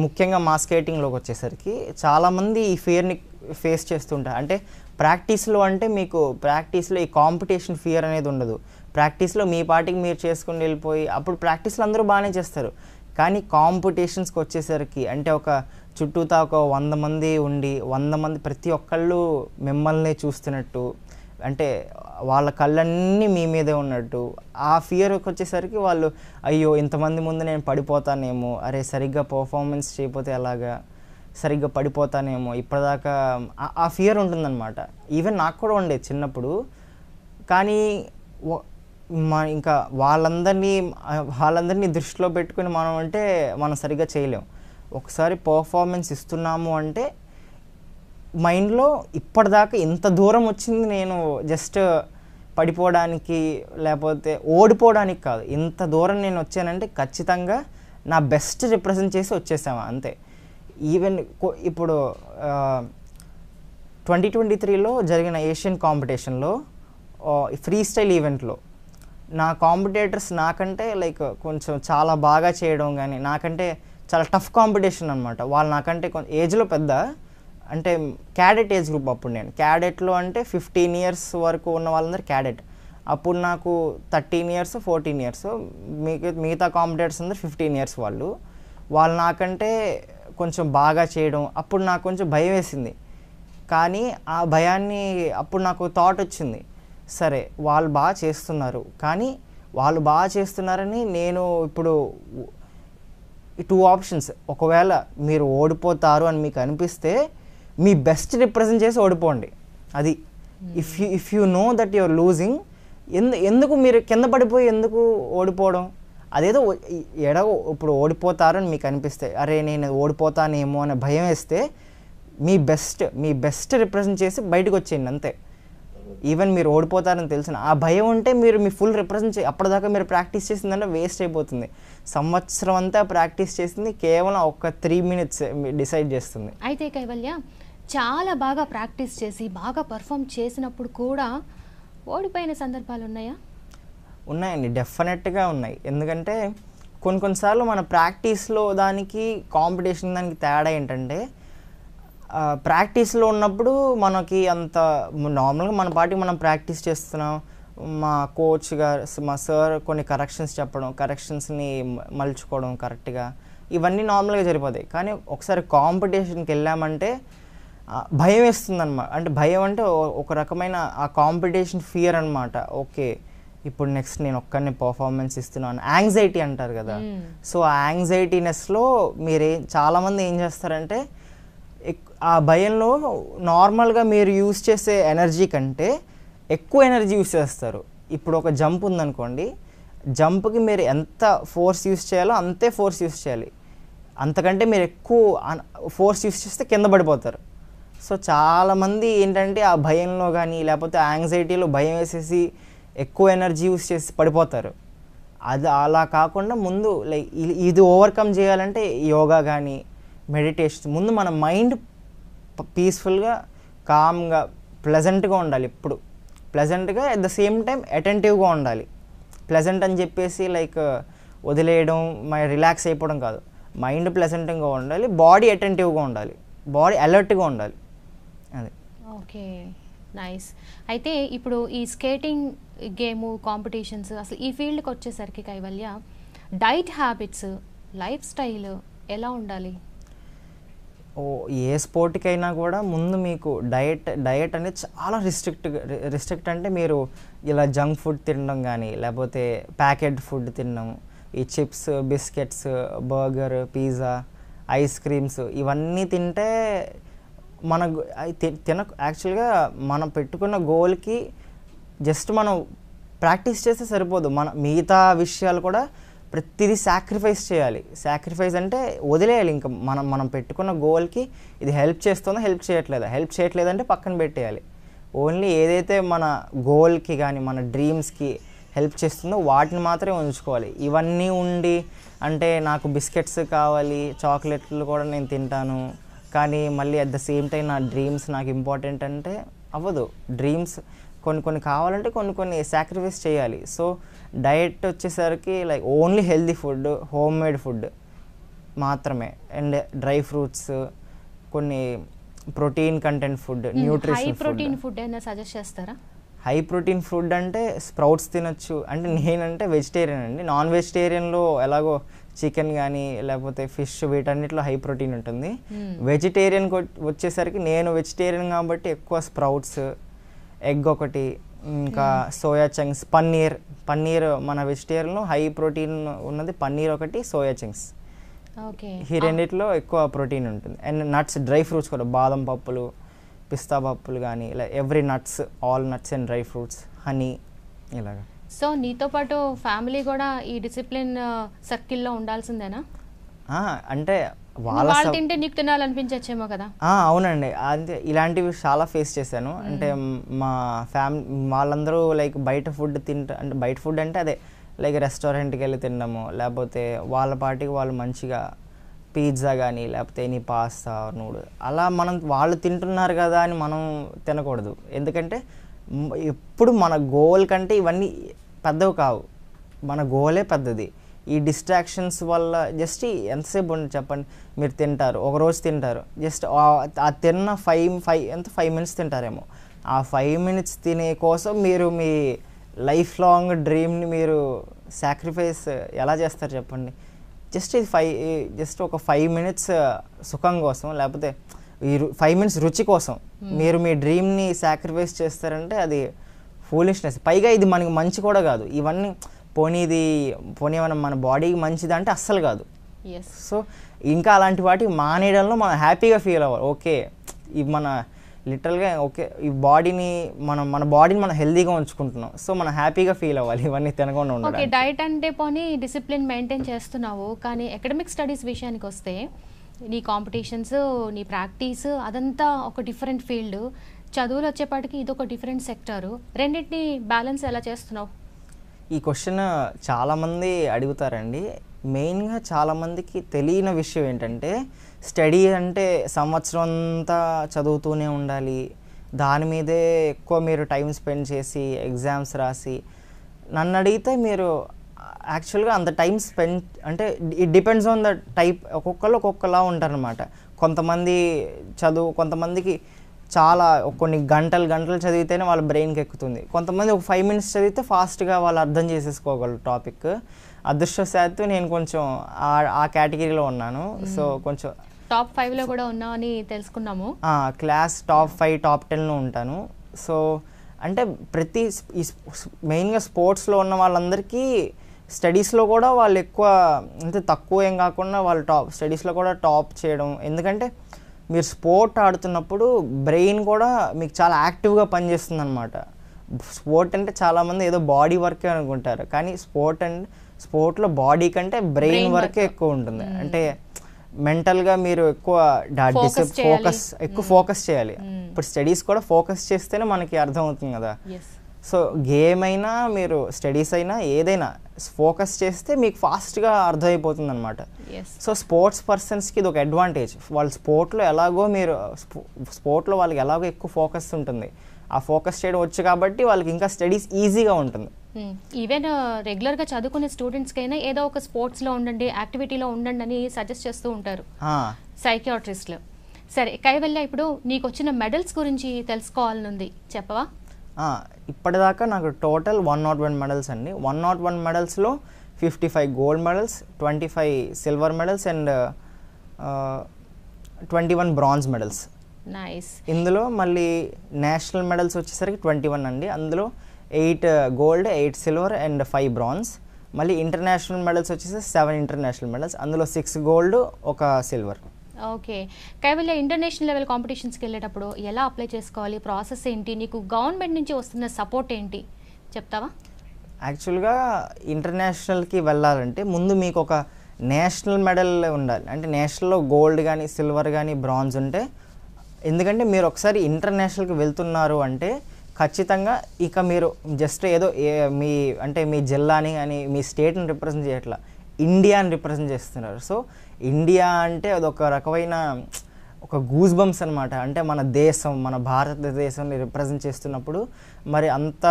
ముఖ్యంగా మా స్కేటింగ్లోకి వచ్చేసరికి చాలామంది ఈ ఫియర్ని ఫేస్ చేస్తుంటారు. అంటే ప్రాక్టీస్లో అంటే మీకు ప్రాక్టీస్లో ఈ కాంపిటీషన్ ఫియర్ అనేది ఉండదు. ప్రాక్టీస్లో మీ పాటికి మీరు చేసుకుని వెళ్ళిపోయి అప్పుడు ప్రాక్టీస్లో అందరూ బాగానే చేస్తారు. కానీ కాంపిటీషన్స్కి వచ్చేసరికి అంటే ఒక చుట్టూతా ఒక 100 మంది ఉండి 100 మంది ప్రతి ఒక్కళ్ళు మిమ్మల్ని చూస్తున్నట్టు, అంటే వాళ్ళ కళ్ళన్నీ మీ మీదే ఉన్నట్టు ఆ ఫియర్కి వచ్చేసరికి వాళ్ళు అయ్యో ఇంతమంది ముందు నేను పడిపోతానేమో, అరే సరిగ్గా పర్ఫార్మెన్స్ చేయకపోతే ఎలాగా, సరిగ్గా పడిపోతానేమో, ఇప్పటిదాకా ఆ ఫియర్ ఉంటుందన్నమాట. ఈవెన్ నాకు కూడా ఉండేది చిన్నప్పుడు. కానీ ఇంకా వాళ్ళందరినీ దృష్టిలో పెట్టుకుని మనం సరిగ్గా చేయలేం. ఒకసారి పర్ఫార్మెన్స్ ఇస్తున్నాము అంటే మైండ్లో ఇప్పటిదాకా ఇంత దూరం వచ్చింది నేను జస్ట్ పడిపోవడానికి లేకపోతే ఓడిపోవడానికి కాదు, ఇంత దూరం నేను వచ్చానంటే ఖచ్చితంగా నా బెస్ట్ రిప్రజెంట్ చేసి వచ్చేసాము అంతే. ఈవెన్ ఇప్పుడు 2023లో జరిగిన ఏషియన్ కాంపిటీషన్లో ఫ్రీ స్టైల్ ఈవెంట్లో నా కాంపిటేటర్స్ నాకంటే లైక్ కొంచెం చాలా బాగా చేయడం కానీ, నాకంటే చాలా టఫ్ కాంపిటీషన్ అనమాట. వాళ్ళు నాకంటే కొంచెం ఏజ్లో పెద్ద, అంటే క్యాడెట్ ఏజ్ గ్రూప్. అప్పుడు నేను క్యాడెట్లో అంటే 15 years వరకు ఉన్న వాళ్ళందరూ క్యాడెట్. అప్పుడు నాకు 13 years 14 years, మిగతా కాంపిటేటర్స్ అందరూ 15 years వాళ్ళు నాకంటే కొంచెం బాగా చేయడం. అప్పుడు నాకు కొంచెం భయం వేసింది. కానీ ఆ భయాన్ని అప్పుడు నాకు థాట్ వచ్చింది, సరే వాళ్ళు బాగా చేస్తున్నారు, కానీ వాళ్ళు బాగా చేస్తున్నారని నేను ఇప్పుడు 2 options. ఒకవేళ మీరు ఓడిపోతారు అని మీకు అనిపిస్తే మీ బెస్ట్ రిప్రజెంట్ చేసి ఓడిపోండి. అది if you know that your losing, ఎందుకు మీరు కింద పడిపోయి ఎందుకు ఓడిపోవడం? అదేదో ఇప్పుడు ఓడిపోతారు అని మీకు అనిపిస్తే, అరే నేను ఓడిపోతానేమో అనే భయం వేస్తే మీ బెస్ట్ రిప్రజెంట్ చేసి బయటకు వచ్చేయండి అంతే. ఈవెన్ మీరు ఓడిపోతారని తెలిసిన ఆ భయం ఉంటే మీరు మీ ఫుల్ రిప్రజెంట్ అప్పటిదాకా మీరు ప్రాక్టీస్ చేసిందంటే వేస్ట్ అయిపోతుంది. సంవత్సరం అంతా ప్రాక్టీస్ చేసింది కేవలం ఒక 3 minutes డిసైడ్ చేస్తుంది. అయితే కైవల్య, చాలా బాగా ప్రాక్టీస్ చేసి బాగా పర్ఫామ్ చేసినప్పుడు కూడా ఓడిపోయిన సందర్భాలు ఉన్నాయా? ఉన్నాయండి, డెఫినెట్గా ఉన్నాయి. ఎందుకంటే కొన్నిసార్లు మన ప్రాక్టీస్లో దానికి కాంపిటీషన్ దానికి తేడా ఏంటంటే, ప్రాక్టీస్లో ఉన్నప్పుడు మనకి అంత నార్మల్గా మన పాటికి మనం ప్రాక్టీస్ చేస్తున్నాం, మా కోచ్ గారు మా సార్ కొన్ని కరెక్షన్స్ చెప్పడం, కరెక్షన్స్ని మలుచుకోవడం కరెక్ట్గా, ఇవన్నీ నార్మల్గా జరిపోతాయి. కానీ ఒకసారి కాంపిటీషన్కి వెళ్ళామంటే భయం వేస్తుందన్నమాట. అంటే భయం అంటే ఒక రకమైన ఆ కాంపిటీషన్ ఫియర్ అనమాట. ఓకే ఇప్పుడు నెక్స్ట్ నేను ఒక్కరిని పర్ఫార్మెన్స్ ఇస్తున్నాను, యాంగ్జైటీ అంటారు కదా. సో ఆ యాంగ్జైటీనెస్లో చాలామంది ఏం చేస్తారంటే ఆ భయంలో నార్మల్గా మీరు యూజ్ చేసే ఎనర్జీ కంటే ఎక్కువ ఎనర్జీ యూజ్ చేస్తారు. ఇప్పుడు ఒక జంప్ ఉందనుకోండి, జంప్కి మీరు ఎంత ఫోర్స్ యూజ్ చేయాలో అంతే ఫోర్స్ యూజ్ చేయాలి. అంతకంటే మీరు ఎక్కువ ఫోర్స్ యూజ్ చేస్తే కింద పడిపోతారు. సో చాలామంది ఏంటంటే ఆ భయంలో కానీ లేకపోతే యాంగ్జైటీలో భయం వేసేసి ఎక్కువ ఎనర్జీ యూజ్ చేసి పడిపోతారు. అది అలా కాకుండా ముందు లైక్ ఇది ఓవర్కమ్ చేయాలంటే యోగా కానీ మెడిటేషన్, ముందు మన మైండ్ పీస్ఫుల్గా కామ్గా ప్లెజెంట్గా ఉండాలి. ఎప్పుడు ప్లెజెంట్గా అట్ ద సేమ్ టైం అటెంటివ్గా ఉండాలి. ప్లెజెంట్ అని చెప్పేసి లైక్ వదిలేయడం, రిలాక్స్ అయిపోవడం కాదు. మైండ్ ప్లెజెంట్గా ఉండాలి, బాడీ అటెంటివ్గా ఉండాలి, బాడీ అలర్ట్గా ఉండాలి. అది ఓకే, నైస్. అయితే ఇప్పుడు ఈ స్కేటింగ్ గేము కాంపిటీషన్స్ అసలు ఈ ఫీల్డ్కి వచ్చేసరికి Kaivalya, diet habits, life style, ఎలా ఉండాలి? ఏ స్పోర్ట్కైనా కూడా ముందు మీకు డయట్ అనేది చాలా రిస్ట్రిక్ట్ అంటే మీరు ఇలా జంక్ ఫుడ్ తినడం కానీ లేకపోతే ప్యాకెట్ ఫుడ్ తినడం, ఈ chips, biscuits, burger, pizza, ice creams ఇవన్నీ తింటే మనకు యాక్చువల్గా మనం పెట్టుకున్న గోల్కి జస్ట్ మనం ప్రాక్టీస్ చేస్తే సరిపోదు. మన మిగతా విషయాలు కూడా ప్రతిదీ సాక్రిఫైస్ చేయాలి. సాక్రిఫైస్ అంటే వదిలేయాలి. ఇంకా మనం పెట్టుకున్న గోల్కి ఇది హెల్ప్ చేస్తుందో హెల్ప్ చేయట్లేదంటే పక్కన పెట్టేయాలి. ఓన్లీ ఏదైతే మన గోల్కి కానీ మన డ్రీమ్స్కి హెల్ప్ చేస్తుందో వాటిని మాత్రమే ఉంచుకోవాలి. ఇవన్నీ ఉండి అంటే నాకు బిస్కెట్స్ కావాలి, చాక్లెట్లు కూడా నేను తింటాను, కానీ మళ్ళీ అట్ ద సేమ్ టైం నా డ్రీమ్స్ నాకు ఇంపార్టెంట్ అంటే అవ్వదు. డ్రీమ్స్ కొన్ని కావాలంటే కొన్ని సాక్రిఫైస్ చేయాలి. సో డయట్ వచ్చేసరికి like only healthy food, home made food మాత్రమే, అండ్ డ్రై ఫ్రూట్స్, కొన్ని protein content food, nutrition high protein food ఏమైనా సజెస్ట్ చేస్తారా? హై ప్రోటీన్ ఫుడ్ అంటే స్ప్రౌట్స్ తినొచ్చు. అంటే నేనంటే వెజిటేరియన్ అండి. నాన్ వెజిటేరియన్లో ఎలాగో చికెన్ కానీ లేకపోతే ఫిష్ వీటన్నిటిలో హై ప్రోటీన్ ఉంటుంది. వెజిటేరియన్కి వచ్చేసరికి నేను వెజిటేరియన్ కాబట్టి ఎక్కువ స్ప్రౌట్స్, ఎగ్ ఒకటి, ఇంకా సోయా చంక్స్, పన్నీర్ మన వెజిటేరియన్లో హై ప్రోటీన్ ఉన్నది పన్నీర్ ఒకటి, సోయా చంక్స్. ఈ రెండిట్లో ఎక్కువ ప్రోటీన్ ఉంటుంది. అండ్ నట్స్, డ్రై ఫ్రూట్స్ కూడా, బాదం పప్పులు, పిస్తా పప్పులు కానీ ఇలా every nuts, all nuts and dry fruits, honey ఇలాగా. సో నీతో పాటు ఫ్యామిలీ కూడా ఈ డిసిప్లిన్ సర్కిల్లో ఉండాల్సిందేనా? అంటే వాళ్ళు తింటే నీకు తినాలనిపించచ్చేమో కదా? అవునండి. అంటే ఇలాంటివి చాలా ఫేస్ చేశాను. అంటే మా వాళ్ళందరూ లైక్ బయట ఫుడ్ అంటే బయట ఫుడ్ అంటే అదే లైక్ రెస్టారెంట్కి వెళ్ళి తినడము, లేకపోతే వాళ్ళ పాటికి వాళ్ళు మంచిగా పిజ్జా కానీ లేకపోతే ఎనీ పాస్తా, నూడిల్స్ అలా వాళ్ళు తింటున్నారు కదా అని మనం తినకూడదు. ఎందుకంటే ఎప్పుడు మన గోల్ కంటే ఇవన్నీ పెద్దవి కావు, మన గోలే పెద్దది. ఈ డిస్ట్రాక్షన్స్ వల్ల జస్ట్ ఎంతసేపు ఉంటుంది చెప్పండి. మీరు తింటారు, ఒకరోజు తింటారు, జస్ట్ ఆ తిన్న 5 minutes తింటారేమో. ఆ 5 minutes తినే కోసం మీరు మీ లైఫ్ లాంగ్ డ్రీమ్ని మీరు సాక్రిఫైస్ ఎలా చేస్తారు చెప్పండి? జస్ట్ ఒక 5 minutes సుఖం కోసం, లేకపోతే ఈ 5 minutes రుచి కోసం మీరు మీ డ్రీమ్ని సాక్రిఫైస్ చేస్తారంటే అది ఫూలిష్నెస్. పైగా ఇది మనకి మంచి కూడా కాదు. ఇవన్నీ పోనీ మన బాడీకి మంచిది అంటే అస్సలు కాదు. సో ఇంకా అలాంటి వాటికి మానేయడంలో మనం హ్యాపీగా ఫీల్ అవ్వాలి. ఓకే, ఇవి మన లిటరల్గా ఓకే, ఈ బాడీని మన బాడీని మనం హెల్దీగా ఉంచుకుంటున్నాం. సో మనం హ్యాపీగా ఫీల్ అవ్వాలి ఇవన్నీ తినకుండా ఉండాలి. ఓకే, డైట్ అంటే పోనీ డిసిప్లిన్ మెయింటైన్ చేస్తున్నావు, కానీ అకాడమిక్ స్టడీస్ విషయానికి వస్తే నీ కాంపిటీషన్స్, నీ ప్రాక్టీస్ అదంతా ఒక డిఫరెంట్ ఫీల్డ్, చదువులు వచ్చేపాటికి ఇదొక డిఫరెంట్ సెక్టారు. రెండింటిని బ్యాలెన్స్ ఎలా చేస్తున్నావు? ఈ క్వశ్చన్ చాలామంది అడుగుతారండి. మెయిన్గా చాలామందికి తెలియని విషయం ఏంటంటే, స్టడీ అంటే సంవత్సరం అంతా చదువుతూనే ఉండాలి, దాని మీదే ఎక్కువ మీరు టైం స్పెండ్ చేసి ఎగ్జామ్స్ రాసి. నన్ను అడిగితే మీరు యాక్చువల్గా అంత టైం స్పెండ్ అంటే it depends on the type. ఒక్కొక్కరు ఒక్కొక్కలా ఉంటారనమాట. కొంతమందికి చాలా కొన్ని గంటలు చదివితేనే వాళ్ళ బ్రెయిన్కి ఎక్కుతుంది. కొంతమంది ఒక 5 minutes చదివితే ఫాస్ట్గా వాళ్ళు అర్థం చేసేసుకోగలరు టాపిక్. అదృష్టవశాత్తు నేను కొంచెం ఆ కేటగిరీలో ఉన్నాను. సో కొంచెం టాప్ 5లో కూడా ఉన్నావు అని తెలుసుకున్నాము. క్లాస్ టాప్ 5, టాప్ 10లో ఉంటాను. సో అంటే మెయిన్గా స్పోర్ట్స్లో ఉన్న వాళ్ళందరికీ స్టడీస్లో కూడా వాళ్ళు ఎక్కువ అంటే తక్కువ ఏం కాకుండా వాళ్ళు స్టడీస్లో కూడా టాప్ చేయడం. ఎందుకంటే మీరు స్పోర్ట్ ఆడుతున్నప్పుడు బ్రెయిన్ కూడా మీకు చాలా యాక్టివ్గా పనిచేస్తుంది అనమాట. స్పోర్ట్ అంటే చాలామంది ఏదో బాడీ వర్కే అనుకుంటారు, కానీ స్పోర్ట్లో బాడీ కంటే బ్రెయిన్ వర్కే ఎక్కువ ఉంటుంది. అంటే మెంటల్గా మీరు ఎక్కువ ఫోకస్ చేయాలి. ఇప్పుడు స్టడీస్ కూడా ఫోకస్ చేస్తేనే మనకి అర్థమవుతుంది కదా. సో గేమ్ అయినా మీరు స్టడీస్ అయినా ఏదైనా ఫోకస్ చేస్తే మీకు ఫాస్ట్గా అర్థమైపోతుంది అనమాట. సో స్పోర్ట్స్ పర్సన్స్కి ఇది ఒక అడ్వాంటేజ్. వాళ్ళు స్పోర్ట్లో వాళ్ళకి ఎలాగో ఎక్కువ ఫోకస్ ఉంటుంది. ఆ ఫోకస్ చేయడం వచ్చు కాబట్టి వాళ్ళకి ఇంకా స్టడీస్ ఈజీగా ఉంటుంది. ఈవెన్ రెగ్యులర్గా చదువుకునే స్టూడెంట్స్కైనా ఏదో ఒక స్పోర్ట్స్లో ఉండండి, యాక్టివిటీలో ఉండండి అని సజెస్ట్ చేస్తూ ఉంటారు సైకియాట్రిస్టులు. సరే కైవల్య, ఇప్పుడు నీకు వచ్చిన మెడల్స్ గురించి తెలుసుకోవాలని ఉంది, చెప్పవా? ఇప్పటిదాకా నాకు టోటల్ 101 మెడల్స్ అండి. 101 మెడల్స్లో 55 gold medals, 25 silver medals and 21 bronze medals. Nice. ఇందులో మళ్ళీ నేషనల్ మెడల్స్ వచ్చేసరికి 21 అండి. అందులో 8 గోల్డ్, 8 సిల్వర్ అండ్ 5 బ్రాంజ్. మళ్ళీ ఇంటర్నేషనల్ మెడల్స్ వచ్చేసి 7 ఇంటర్నేషనల్ మెడల్స్, అందులో 6 gold, 1 silver. Okay. Kaivalya, international level కాంపిటీషన్స్కి వెళ్ళేటప్పుడు ఎలా అప్లై చేసుకోవాలి, ప్రాసెస్ ఏంటి, నీకు గవర్నమెంట్ నుంచి వస్తున్న సపోర్ట్ ఏంటి చెప్తావా? యాక్చువల్గా ఇంటర్నేషనల్కి వెళ్ళాలంటే ముందు మీకు ఒక నేషనల్ మెడల్ ఉండాలి. అంటే నేషనల్లో గోల్డ్ కానీ సిల్వర్ కానీ బ్రాంజ్ ఉంటే, ఎందుకంటే మీరు ఒకసారి ఇంటర్నేషనల్కి వెళ్తున్నారు అంటే ఖచ్చితంగా ఇక మీరు జస్ట్ ఏదో మీ అంటే మీ జిల్లాని కానీ మీ స్టేట్ని రిప్రజెంట్ చేయట్లా, ఇండియాని రిప్రజెంట్ చేస్తున్నారు. సో ఇండియా అంటే అదొక రకమైన ఒక గూస్ బంప్స్ అనమాట. అంటే మన దేశం, మన భారతదేశాన్ని రిప్రజెంట్ చేస్తున్నప్పుడు మరి అంత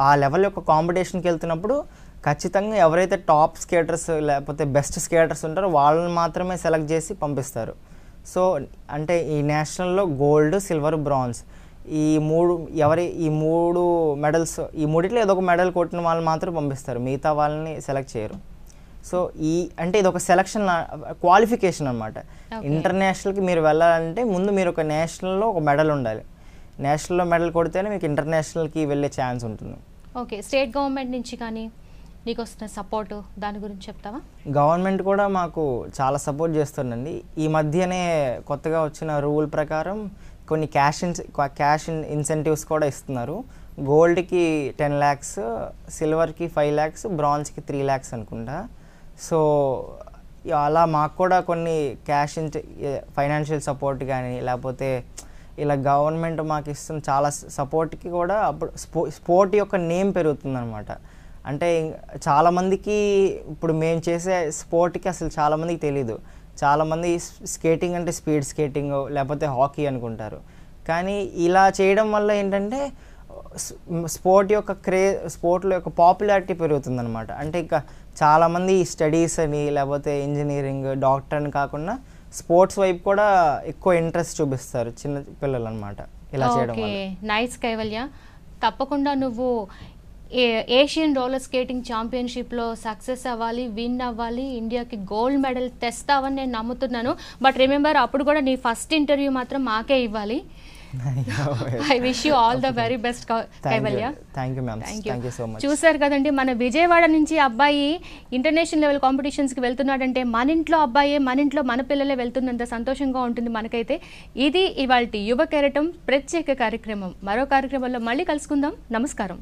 ఆ లెవెల్ యొక్క కాంపిటీషన్కి వెళ్తున్నప్పుడు ఖచ్చితంగా ఎవరైతే టాప్ స్కేటర్స్ లేకపోతే బెస్ట్ స్కేటర్స్ ఉంటారో వాళ్ళని మాత్రమే సెలెక్ట్ చేసి పంపిస్తారు. సో అంటే ఈ నేషనల్లో గోల్డ్, సిల్వర్, బ్రాంజ్ ఈ మూడు మెడల్స్, ఈ మూడిట్లో ఏదో ఒక మెడల్ కొట్టిన వాళ్ళని మాత్రం పంపిస్తారు, మిగతా వాళ్ళని సెలెక్ట్ చేయరు. సో అంటే ఇది ఒక సెలక్షన్ క్వాలిఫికేషన్ అనమాట. ఇంటర్నేషనల్కి మీరు వెళ్ళాలంటే ముందు మీరు ఒక నేషనల్లో ఒక మెడల్ ఉండాలి. నేషనల్లో మెడల్ కొడితేనే మీకు ఇంటర్నేషనల్కి వెళ్ళే ఛాన్స్ ఉంటుంది. ఓకే. స్టేట్ గవర్నమెంట్ నుంచి కానీ నీకు వస్తున్న సపోర్టు దాని గురించి చెప్తావా? గవర్నమెంట్ కూడా మాకు చాలా సపోర్ట్ చేస్తుందండి. ఈ మధ్యనే కొత్తగా వచ్చిన రూల్ ప్రకారం కొన్ని క్యాష్ ఇన్సెంటివ్స్ కూడా ఇస్తున్నారు. గోల్డ్కి 10 lakhs, సిల్వర్కి 5 lakhs, బ్రాంజ్కి 3 lakhs అనుకుంటా. సో అలా మాకు కూడా కొన్ని ఫైనాన్షియల్ సపోర్ట్ కానీ లేకపోతే ఇలా గవర్నమెంట్ మాకు ఇస్తున్న చాలా సపోర్ట్కి కూడా అప్పుడు స్పోర్ట్ యొక్క నేమ్ పెరుగుతుందన్నమాట. అంటే చాలామందికి ఇప్పుడు మేము చేసే స్పోర్ట్కి అసలు చాలామందికి తెలీదు. చాలామంది స్కేటింగ్ అంటే స్పీడ్ స్కేటింగ్ లేకపోతే హాకీ అనుకుంటారు. కానీ ఇలా చేయడం వల్ల ఏంటంటే స్పోర్ట్లో యొక్క పాపులారిటీ పెరుగుతుందన్నమాట. అంటే ఇంకా చాలామంది స్టడీస్ అని లేకపోతే ఇంజనీరింగ్, డాక్టర్ అని కాకుండా స్పోర్ట్స్ వైపు కూడా ఎక్కువ ఇంట్రెస్ట్ చూపిస్తారు చిన్న పిల్లలు అనమాట ఇలా చేయడం వల్ల. నైస్ కైవల్య, తప్పకుండా నువ్వు ఏషియన్ రోలర్ స్కేటింగ్ ఛాంపియన్షిప్లో సక్సెస్ అవ్వాలి, విన్ అవ్వాలి, ఇండియాకి గోల్డ్ మెడల్ తెస్తావని నేను నమ్ముతున్నాను. బట్ రిమెంబర్, అప్పుడు కూడా నీ ఫస్ట్ ఇంటర్వ్యూ మాత్రం మాకే ఇవ్వాలి. I wish you all the very best Kaivalya. Thank you ma'am, thank you so much. చూసారు కదండి, మన విజయవాడ నుంచి అబ్బాయి ఇంటర్నేషనల్ లెవెల్ కాంపిటీషన్స్కి వెళ్తున్నాడంటే మన ఇంట్లో అబ్బాయే, మన ఇంట్లో మన పిల్లలే వెళ్తున్నంత సంతోషంగా ఉంటుంది మనకైతే. ఇది ఇవాల్టి యువ కెరటం ప్రత్యేక కార్యక్రమం. మరో కార్యక్రమంలో మళ్ళీ కలుసుకుందాం. నమస్కారం.